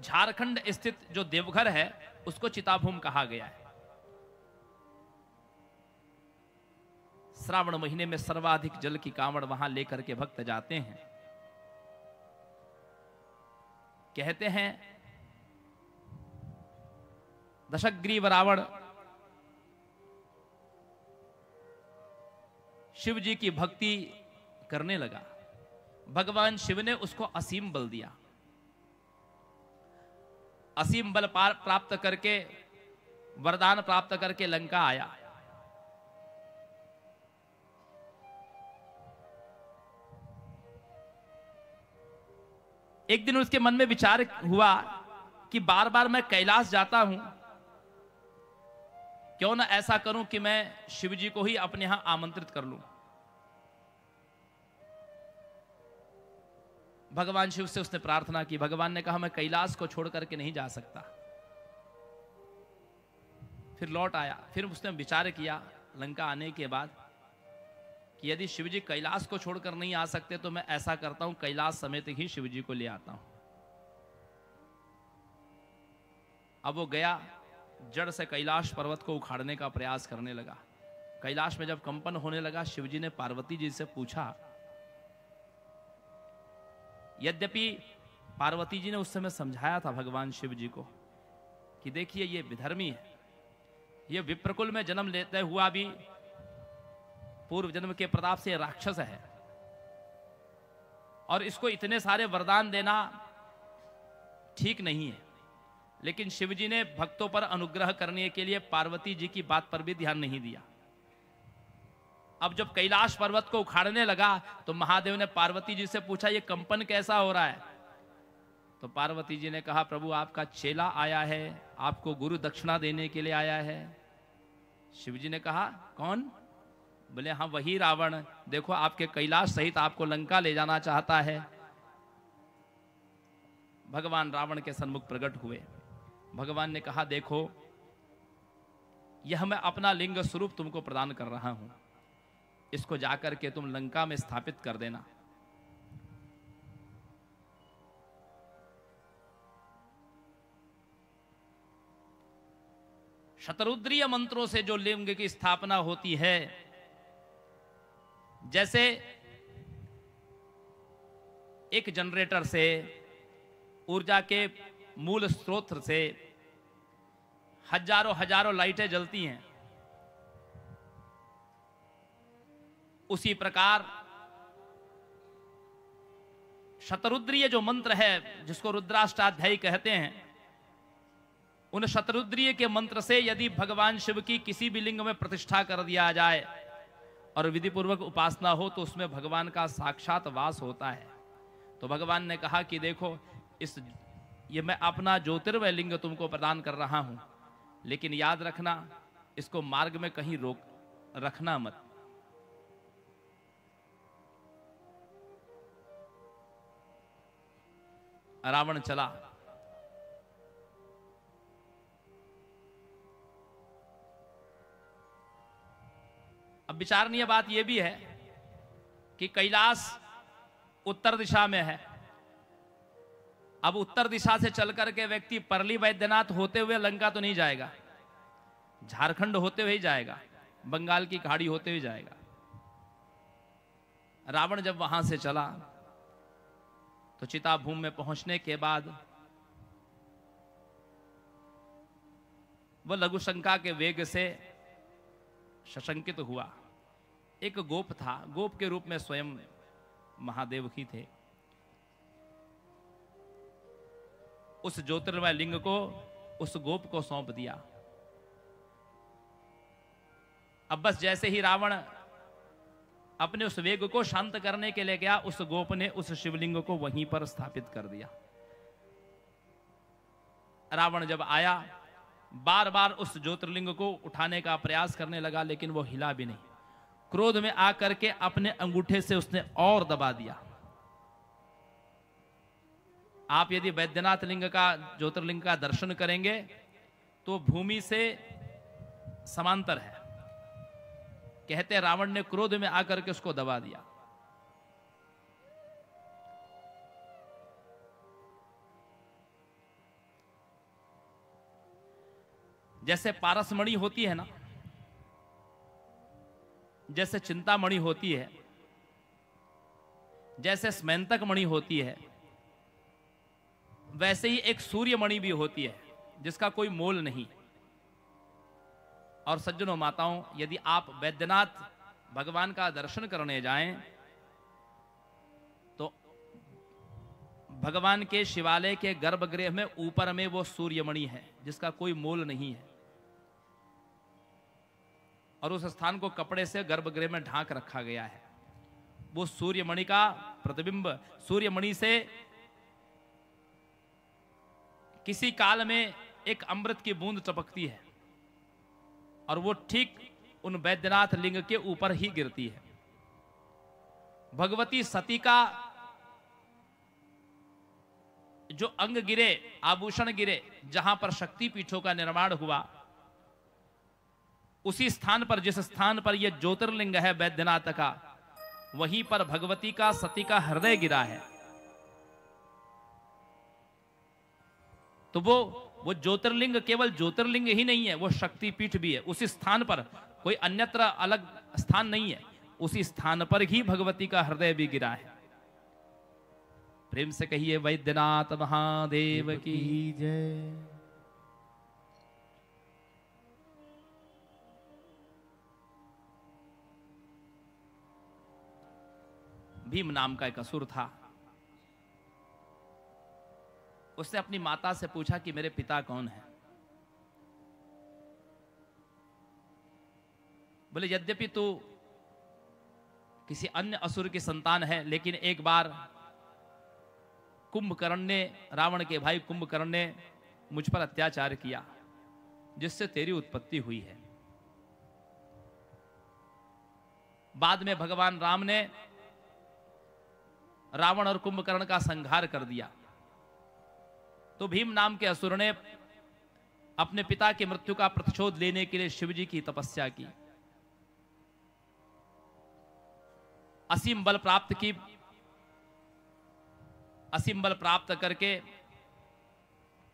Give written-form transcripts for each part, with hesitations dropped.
झारखंड स्थित जो देवघर है उसको चिताभूम कहा गया है। श्रावण महीने में सर्वाधिक जल की कांवड़ वहां लेकर के भक्त जाते हैं। कहते हैं दशग्रीव रावण शिव जी की भक्ति करने लगा। भगवान शिव ने उसको असीम बल दिया। असीम बल प्राप्त करके, वरदान प्राप्त करके लंका आया। एक दिन उसके मन में विचार हुआ कि बार बार मैं कैलाश जाता हूं, क्यों ना ऐसा करूं कि मैं शिव जी को ही अपने यहां आमंत्रित कर लूं। भगवान शिव से उसने प्रार्थना की। भगवान ने कहा मैं कैलाश को छोड़ करके नहीं जा सकता। फिर लौट आया। फिर उसने विचार किया लंका आने के बाद कि यदि शिव जी कैलाश को छोड़कर नहीं आ सकते तो मैं ऐसा करता हूं, कैलाश समेत ही शिव जी को ले आता हूं। अब वो गया, जड़ से कैलाश पर्वत को उखाड़ने का प्रयास करने लगा। कैलाश में जब कंपन होने लगा, शिव जी ने पार्वती जी से पूछा। यद्यपि पार्वती जी ने उस समय समझाया था भगवान शिव जी को कि देखिए ये विधर्मी है, ये विप्रकुल में जन्म लेते हुआ भी पूर्व जन्म के प्रताप से राक्षस है, और इसको इतने सारे वरदान देना ठीक नहीं है। लेकिन शिव जी ने भक्तों पर अनुग्रह करने के लिए पार्वती जी की बात पर भी ध्यान नहीं दिया। अब जब कैलाश पर्वत को उखाड़ने लगा तो महादेव ने पार्वती जी से पूछा ये कंपन कैसा हो रहा है। तो पार्वती जी ने कहा प्रभु आपका चेला आया है, आपको गुरु दक्षिणा देने के लिए आया है। शिव जी ने कहा कौन? बोले हाँ वही रावण, देखो आपके कैलाश सहित आपको लंका ले जाना चाहता है। भगवान रावण के सन्मुख प्रकट हुए। भगवान ने कहा देखो यह मैं अपना लिंग स्वरूप तुमको प्रदान कर रहा हूं, इसको जाकर के तुम लंका में स्थापित कर देना। शतरुद्रीय मंत्रों से जो लिंग की स्थापना होती है, जैसे एक जनरेटर से, ऊर्जा के मूल स्रोत से हजारों हजारों लाइटें जलती हैं, उसी प्रकार शतरुद्रीय जो मंत्र है जिसको रुद्राष्टाध्यायी कहते हैं, उन शतरुद्रीय के मंत्र से यदि भगवान शिव की किसी भी लिंग में प्रतिष्ठा कर दिया जाए और विधि पूर्वक उपासना हो तो उसमें भगवान का साक्षात वास होता है। तो भगवान ने कहा कि देखो ये मैं अपना ज्योतिर्मय लिंग तुमको प्रदान कर रहा हूं, लेकिन याद रखना इसको मार्ग में कहीं रोक रखना मत। रावण चला। अब विचारणीय बात यह भी है कि कैलाश उत्तर दिशा में है। अब उत्तर दिशा से चलकर के व्यक्ति परली वैद्यनाथ होते हुए लंका तो नहीं जाएगा, झारखंड होते हुए ही जाएगा, बंगाल की खाड़ी होते हुए जाएगा। रावण जब वहां से चला तो चिताभूम में पहुंचने के बाद वह लघुशंका के वेग से सशंकित हुआ। एक गोप था, गोप के रूप में स्वयं महादेव ही थे। उस ज्योतिर्मय लिंग को उस गोप को सौंप दिया। अब बस जैसे ही रावण अपने उस वेग को शांत करने के लिए गया, उस गोप ने उस शिवलिंग को वहीं पर स्थापित कर दिया। रावण जब आया, बार बार उस ज्योतिर्लिंग को उठाने का प्रयास करने लगा, लेकिन वो हिला भी नहीं। क्रोध में आकर के अपने अंगूठे से उसने और दबा दिया। आप यदि वैद्यनाथ लिंग का, ज्योतिर्लिंग का दर्शन करेंगे तो भूमि से समांतर है। कहते रावण ने क्रोध में आकर के उसको दबा दिया। जैसे पारसमणि होती है ना, जैसे चिंतामणि होती है, जैसे स्मैंतक मणि होती है, वैसे ही एक सूर्यमणि भी होती है जिसका कोई मोल नहीं। और सज्जनों माताओं, यदि आप वैद्यनाथ भगवान का दर्शन करने जाएं तो भगवान के शिवालय के गर्भगृह में ऊपर में वो सूर्यमणि है जिसका कोई मोल नहीं है, और उस स्थान को कपड़े से गर्भगृह में ढांक रखा गया है। वो सूर्यमणि का प्रतिबिंब, सूर्यमणि से किसी काल में एक अमृत की बूंद टपकती है और वो ठीक उन वैद्यनाथ लिंग के ऊपर ही गिरती है। भगवती सती का जो अंग गिरे, आभूषण गिरे, जहां पर शक्ति पीठों का निर्माण हुआ, उसी स्थान पर, जिस स्थान पर यह ज्योतिर्लिंग है वैद्यनाथ का, वहीं पर भगवती का, सती का हृदय गिरा है। तो वो ज्योतिर्लिंग केवल ज्योतिर्लिंग ही नहीं है, वो शक्ति पीठ भी है। उसी स्थान पर, कोई अन्यत्र अलग स्थान नहीं है, उसी स्थान पर ही भगवती का हृदय भी गिरा है। प्रेम से कहिए वैद्यनाथ महादेव की जय। भीम नाम का एक असुर था। उसने अपनी माता से पूछा कि मेरे पिता कौन है। बोले यद्यपि तू किसी अन्य असुर की संतान है, लेकिन एक बार कुंभकर्ण ने, रावण के भाई कुंभकर्ण ने मुझ पर अत्याचार किया, जिससे तेरी उत्पत्ति हुई है। बाद में भगवान राम ने रावण और कुंभकर्ण का संहार कर दिया। तो भीम नाम के असुर ने अपने पिता की मृत्यु का प्रतिशोध लेने के लिए शिवजी की तपस्या की, असीम बल प्राप्त की। असीम बल प्राप्त करके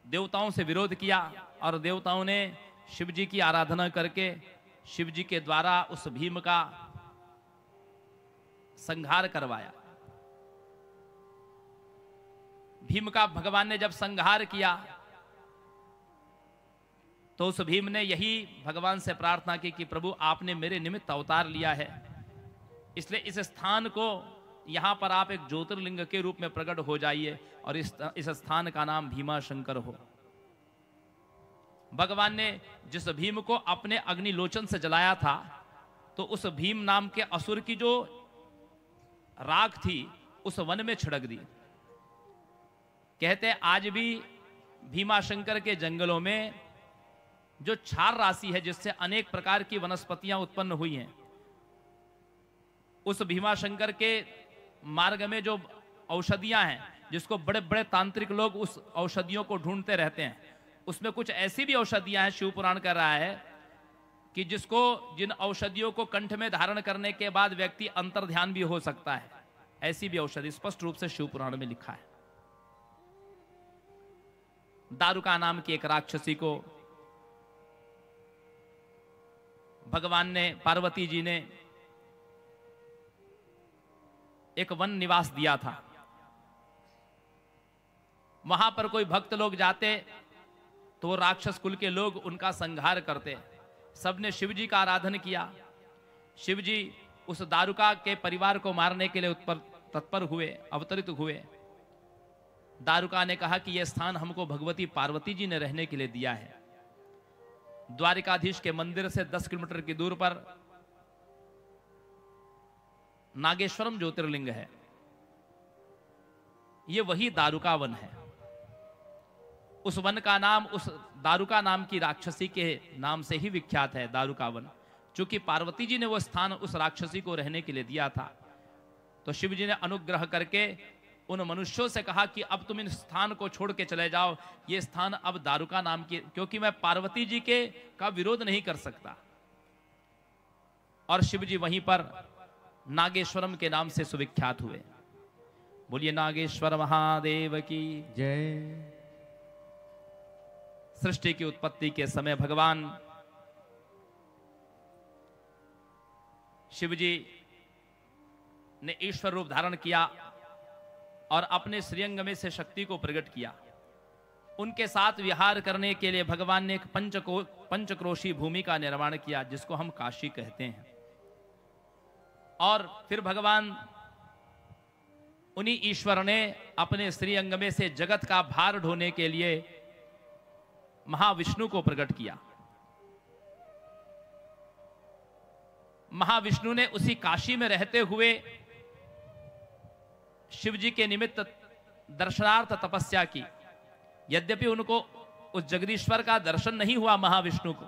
देवताओं से विरोध किया और देवताओं ने शिवजी की आराधना करके शिवजी के द्वारा उस भीम का संहार करवाया। भीम का भगवान ने जब संहार किया तो उस भीम ने यही भगवान से प्रार्थना की कि प्रभु आपने मेरे निमित्त अवतार लिया है, इसलिए इस स्थान को, यहां पर आप एक ज्योतिर्लिंग के रूप में प्रकट हो जाइए और इस स्थान का नाम भीमाशंकर हो। भगवान ने जिस भीम को अपने अग्निलोचन से जलाया था, तो उस भीम नाम के असुर की जो राख थी उस वन में छिड़क दी। कहते आज भी भीमाशंकर के जंगलों में जो क्षार राशि है, जिससे अनेक प्रकार की वनस्पतियां उत्पन्न हुई हैं, उस भीमाशंकर के मार्ग में जो औषधियां हैं, जिसको बड़े बड़े तांत्रिक लोग उस औषधियों को ढूंढते रहते हैं, उसमें कुछ ऐसी भी औषधियां हैं, शिव पुराण कह रहा है कि जिन औषधियों को कंठ में धारण करने के बाद व्यक्ति अंतर्ध्यान भी हो सकता है, ऐसी भी औषधि स्पष्ट रूप से शिव पुराण में लिखा है। दारुका नाम की एक राक्षसी को भगवान ने, पार्वती जी ने एक वन निवास दिया था। वहां पर कोई भक्त लोग जाते तो राक्षस कुल के लोग उनका संहार करते। सबने शिवजी का आराधन किया। शिवजी उस दारुका के परिवार को मारने के लिए तत्पर हुए, अवतरित हुए। दारुका ने कहा कि यह स्थान हमको भगवती पार्वती जी ने रहने के लिए दिया है। द्वारिकाधीश के मंदिर से 10 किलोमीटर की दूर पर नागेश्वरम ज्योतिर्लिंग है। यह वही दारुका वन है। उस वन का नाम उस दारुका नाम की राक्षसी के नाम से ही विख्यात है, दारुका वन। चूंकि पार्वती जी ने वो स्थान उस राक्षसी को रहने के लिए दिया था, तो शिव जी ने अनुग्रह करके उन मनुष्यों से कहा कि अब तुम इन स्थान को छोड़ के चले जाओ, ये स्थान अब दारुका नाम की, क्योंकि मैं पार्वती जी का विरोध नहीं कर सकता। और शिव जी वहीं पर नागेश्वरम के नाम से सुविख्यात हुए। बोलिए नागेश्वर महादेव की जय। सृष्टि की उत्पत्ति के समय भगवान शिवजी ने ईश्वर रूप धारण किया और अपने श्रीअंग में से शक्ति को प्रकट किया। उनके साथ विहार करने के लिए भगवान ने एक पंचक्रोशी भूमि का निर्माण किया, जिसको हम काशी कहते हैं। और फिर भगवान उन्हीं ईश्वर ने अपने श्रीअंग में से जगत का भार ढोने के लिए महाविष्णु को प्रकट किया। महाविष्णु ने उसी काशी में रहते हुए शिव जी के निमित्त दर्शनार्थ तपस्या की। यद्यपि उनको उस जगदीश्वर का दर्शन नहीं हुआ महाविष्णु को,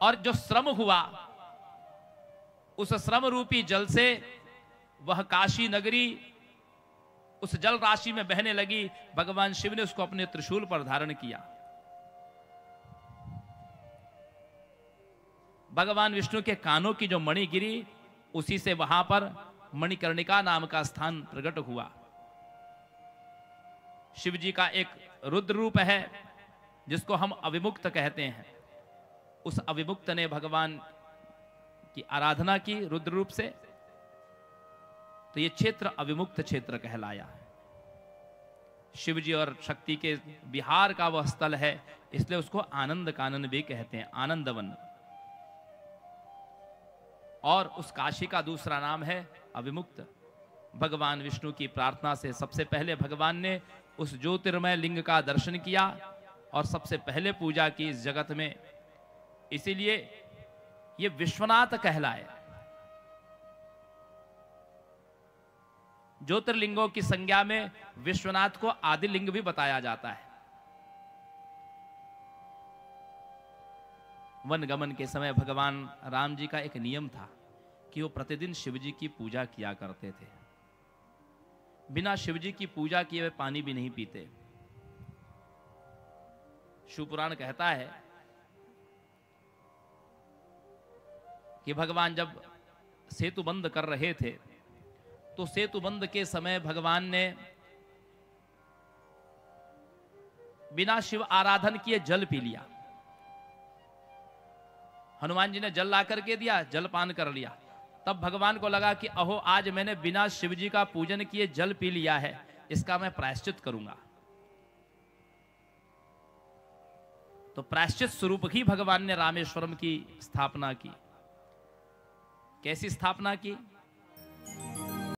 और जो श्रम हुआ उस श्रम रूपी जल से वह काशी नगरी उस जल राशि में बहने लगी। भगवान शिव ने उसको अपने त्रिशूल पर धारण किया। भगवान विष्णु के कानों की जो मणि गिरी, उसी से वहां पर मणिकर्णिका नाम का स्थान प्रकट हुआ। शिव जी का एक रुद्र रूप है जिसको हम अविमुक्त कहते हैं। उस अविमुक्त ने भगवान की आराधना की रुद्र रूप से, तो ये क्षेत्र अविमुक्त क्षेत्र कहलाया। शिव जी और शक्ति के विहार का वह स्थल है, इसलिए उसको आनंद कानन भी कहते हैं, आनंदवन। और उस काशी का दूसरा नाम है अविमुक्त। भगवान विष्णु की प्रार्थना से सबसे पहले भगवान ने उस ज्योतिर्मय लिंग का दर्शन किया और सबसे पहले पूजा की इस जगत में। इसीलिए ये विश्वनाथ कहलाए। ज्योतिर्लिंगों की संज्ञा में विश्वनाथ को आदिलिंग भी बताया जाता है। वन गमन के समय भगवान राम जी का एक नियम था कि वो प्रतिदिन शिव जी की पूजा किया करते थे। बिना शिव जी की पूजा किए वे पानी भी नहीं पीते। शिव पुराण कहता है कि भगवान जब सेतु बंद कर रहे थे तो सेतु बंद के समय भगवान ने बिना शिव आराधन किए जल पी लिया। हनुमान जी ने जल ला करके दिया, जल पान कर लिया। तब भगवान को लगा कि अहो, आज मैंने बिना शिव जी का पूजन किए जल पी लिया है, इसका मैं प्रायश्चित करूंगा। तो प्रायश्चित स्वरूप ही भगवान ने रामेश्वरम की स्थापना की। कैसी स्थापना की?